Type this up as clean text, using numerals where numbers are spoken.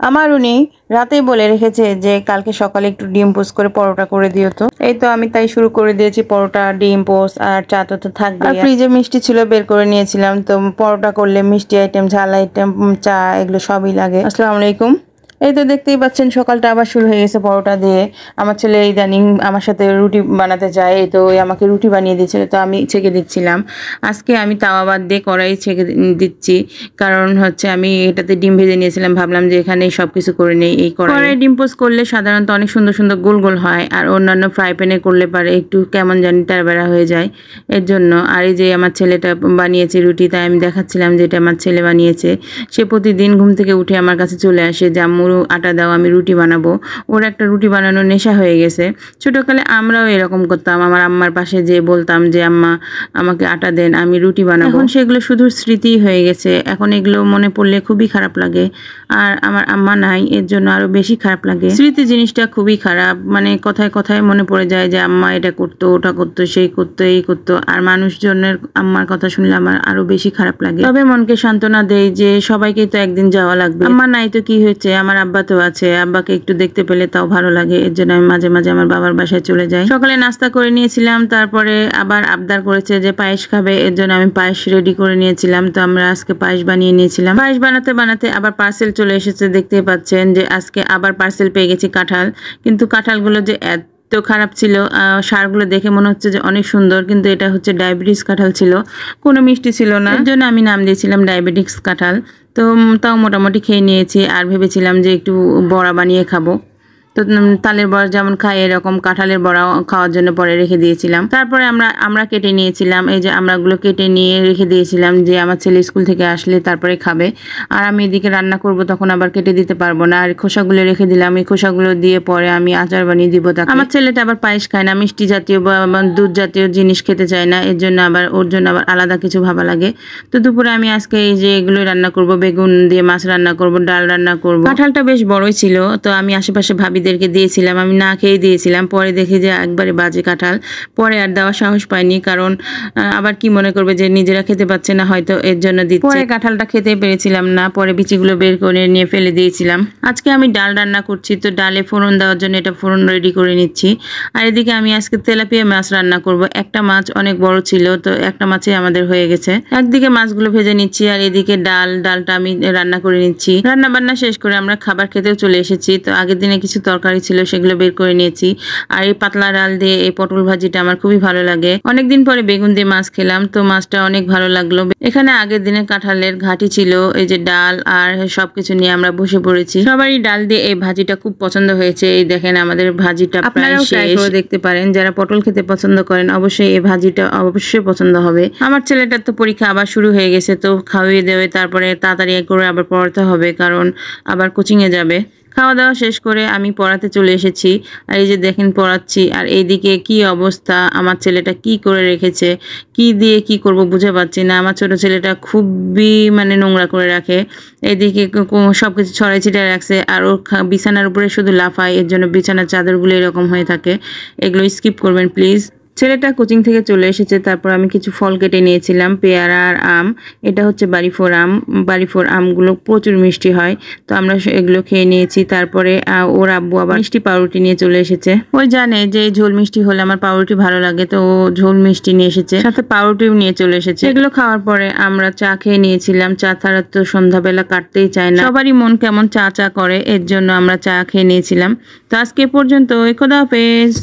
আমার উনি রাতেই বলে রেখেছে যে কালকে সকালে একটু ডিম পোস্ট করে পরোটা করে দিও তো। এই তো আমি তাই শুরু করে দিয়েছি পরোটা, ডিম পোস্ট আর চা তো থাকবে। আর ফ্রিজে মিষ্টি ছিল, বের করে নিয়েছিলাম। তো পরোটা করলে মিষ্টি আইটেম, ঝাল আইটেম, চা এগুলো সবই লাগে। আসসালামু আলাইকুম। এই তো দেখতেই পাচ্ছেন সকালটা আবার শুরু হয়ে গেছে পরোটা দিয়ে। আমার ছেলে ইদানিং আমার সাথে রুটি বানাতে যায়, এই তো আমাকে রুটি বানিয়ে দিচ্ছিল, তো আমি ছেঁকে দিচ্ছিলাম। আজকে আমি তাওয়া বাদ দিয়ে কড়াই ছেঁকে দিচ্ছি, কারণ হচ্ছে আমি এটাতে ডিম ভেজে নিয়েছিলাম, ভাবলাম যে এখানে সব কিছু করে নেই। এই কড়াই ডিম পোস্ট করলে সাধারণত অনেক সুন্দর সুন্দর গোল গোল হয়, আর অন্যান্য ফ্রাই প্যানে করলে পারে একটু কেমন জানি তারবেড়া হয়ে যায়, এর জন্য। আর এই যে আমার ছেলেটা বানিয়েছে রুটি, তাই আমি দেখাচ্ছিলাম যে এটা আমার ছেলে বানিয়েছে। সে প্রতিদিন ঘুম থেকে উঠে আমার কাছে চলে আসে যে আম্মু আটা দাও, আমি রুটি বানাবো। ওর একটা রুটি বানানোর নেশা হয়ে গেছে। ছোটকালে আমরাও এরকম করতাম, আমার আম্মার পাশে যে বলতাম যে আম্মা আমাকে আটা দেন, আমি রুটি বানাবো। এখন সেগুলো শুধু স্মৃতি হয়ে গেছে, এখন এগুলো মনে পড়লে খুবই খারাপ লাগে। আর আমার আম্মা নাই, এর জন্য আরো বেশি খারাপ লাগে। স্মৃতি জিনিসটা খুবই খারাপ, মানে কথায় কথায় মনে পড়ে যায় যে আম্মা এটা করতো, ওটা করতো, সেই করতো, এই করতো। আর মানুষজনের আম্মার কথা শুনলে আমার আরো বেশি খারাপ লাগে। তবে মনকে সান্ত্বনা দেয় যে সবাইকে তো একদিন যাওয়া লাগবে। আম্মা নাই তো কি হয়েছে, আমার আব্বা তো আছে, আব্বাকে একটু দেখতে পেলে তাও ভালো লাগে। এর জন্য আমি মাঝে মাঝে আমার বাবার বাসায় চলে যাই। সকালে নাস্তা করে নিয়েছিলাম, তারপরে আবার আবদার করেছে যে পায়েস খাবে, এর জন্য আমি পায়েস রেডি করে নিয়েছিলাম। তো আমরা আজকে পায়েস বানিয়ে নিয়েছিলাম। পায়েস বানাতে বানাতে আবার পার্সেল চলে এসেছে, দেখতে পাচ্ছেন যে আজকে আবার পার্সেল পেয়ে গেছি কাঁঠাল। কিন্তু কাঁঠালগুলো যে তো খারাপ ছিল, সারগুলো দেখে মনে হচ্ছে যে অনেক সুন্দর, কিন্তু এটা হচ্ছে ডায়াবেটিস কাঁঠাল ছিল, কোনো মিষ্টি ছিল না। এর জন্য আমি নাম দিয়েছিলাম ডায়াবেটিস কাঁঠাল। তো তাও মোটামুটি খেয়ে নিয়েছি, আর ভেবেছিলাম যে একটু বড়া বানিয়ে খাবো। তো তালের বড়া যেমন খাই, এরকম কাঁঠালের বড়া খাওয়ার জন্য পরে রেখে দিয়েছিলাম। তারপরে আমরা কেটে নিয়েছিলাম, এই যে আমরাগুলো কেটে নিয়ে রেখে দিয়েছিলাম যে আমার ছেলে স্কুল থেকে আসলে তারপরে খাবে। আর আমি এদিকে রান্না করব, তখন আবার কেটে দিতে পারবো না। আর খোসাগুলো রেখে দিলাম, এই খোসাগুলো দিয়ে পরে আমি আচার বানিয়ে দিব তাকে। আমার ছেলেটা আবার পায়েস খায় না, মিষ্টি জাতীয় বা দুধ জাতীয় জিনিস খেতে চায় না, এর জন্য আবার ওর জন্য আবার আলাদা কিছু ভাবা লাগে। তো দুপুরে আমি আজকে এই যে এগুলো রান্না করব, বেগুন দিয়ে মাছ রান্না করব, ডাল রান্না করব। কাঁঠালটা বেশ বড়ই ছিল, তো আমি আশেপাশে ভাবিদেরকে দিয়েছিলাম, আমি না খেয়ে দিয়েছিলাম। পরে দেখি যে একবারে বাজে কাঁঠাল, পরে আর দেওয়ার সাহস পাইনি, কারণ আবার কি মনে করবে যে নিজেরা খেতে পাচ্ছে না হয়তো, এর জন্য দিচ্ছে। পরে কাঁঠালটা খেতে পেরেছিলাম না, পরে বিচিগুলো বের করে নিয়ে ফেলে দিয়েছিলাম। আজকে আমি ডাল রান্না করছি, তো ডালে ফোড়ন দেওয়ার জন্য এটা ফোড়ন রেডি করে নিচ্ছি। আর এদিকে আমি আজকে তেলাপিয়া মাছ রান্না করব। একটা মাছ অনেক বড় ছিল, তো একটা মাছই আমাদের হয়ে গেছে। একদিকে মাছগুলো ভেজে নিচ্ছি, আর এদিকে ডালটা আমি রান্না করে নিচ্ছি। রান্না বান্না শেষ করে আমরা খাবার খেতেও চলে এসেছি। তো আগের দিনে কিছু তরকারি ছিল, সেগুলো বের করে নিয়েছি। আর এই পাতলা ডাল দিয়ে এই পটল ভাজিটা আমার খুবই ভালো লাগে। অনেকদিন পরে বেগুন দিয়ে মাছ খেলাম, তো মাছটা অনেক ভালো লাগলো। এখানে আগের দিনের কাঁঠালের ঘাটি ছিল, এই যে ডাল আর সবকিছু নিয়ে আমরা বসে পড়েছি। সবারই ডাল দিয়ে এই ভাজিটা খুব পছন্দ হয়েছে। এই দেখেন আমাদের ভাজিটা প্রায় শেষ। দেখতে পারেন যারা পটল খেতে পছন্দ করেন, অবশ্যই এই ভাজিটা অবশ্যই পছন্দ হবে। আমার ছেলেটার তো পরীক্ষা আবার শুরু হয়ে গেছে, তো খাওয়িয়ে দেবে, তারপরে তাড়াতাড়ি করে আবার পড়াতে হবে, কারণ আবার কোচিংয়ে যাবে। খাওয়া দাওয়া শেষ করে আমি পড়াতে চলে এসেছি। আর এই যে দেখেন পড়াচ্ছি, আর এইদিকে কি অবস্থা, আমার ছেলেটা কি করে রেখেছে, কি দিয়ে কি করব বুঝে পাচ্ছি না। আমার ছোট ছেলেটা খুবই মানে নোংরা করে রাখে, এইদিকে সবকিছু ছড়াই ছিটায় রাখছে, আর ওর বিছানার উপরে শুধু লাফায়, এর জন্য বিছানার চাদরগুলো এরকম হয়ে থাকে। এগুলো স্কিপ করবেন প্লিজ। ছেলেটা কোচিং থেকে চলে এসেছে, তারপর আমি কিছু ফল কেটে নিয়েছিলাম, পেয়ারা আর আম। এটা হচ্ছে বাড়িফোর আম। বাড়িফোর আমগুলো প্রচুর মিষ্টি হয়, তো আমরা এগুলো খেয়ে নিয়েছি। তারপরে ওর আব্বু আবার মিষ্টি পাউরুটি নিয়ে চলে এসেছে। ওই জানে যে ঝোল মিষ্টি হলে আমার পাউরুটি ভালো লাগে, তো ও ঝোল মিষ্টি নিয়ে এসেছে, সাথে পাউরুটিও নিয়ে চলে এসেছে। এগুলো খাওয়ার পরে আমরা চা খেয়ে নিয়েছিলাম। চা ছাড়া তো সন্ধ্যাবেলা কাটতেই চায় না, সবারই মন কেমন চা চা করে, এর জন্য আমরা চা খেয়ে নিয়েছিলাম। তো আজকে পর্যন্ত, খোদা হাফেজ।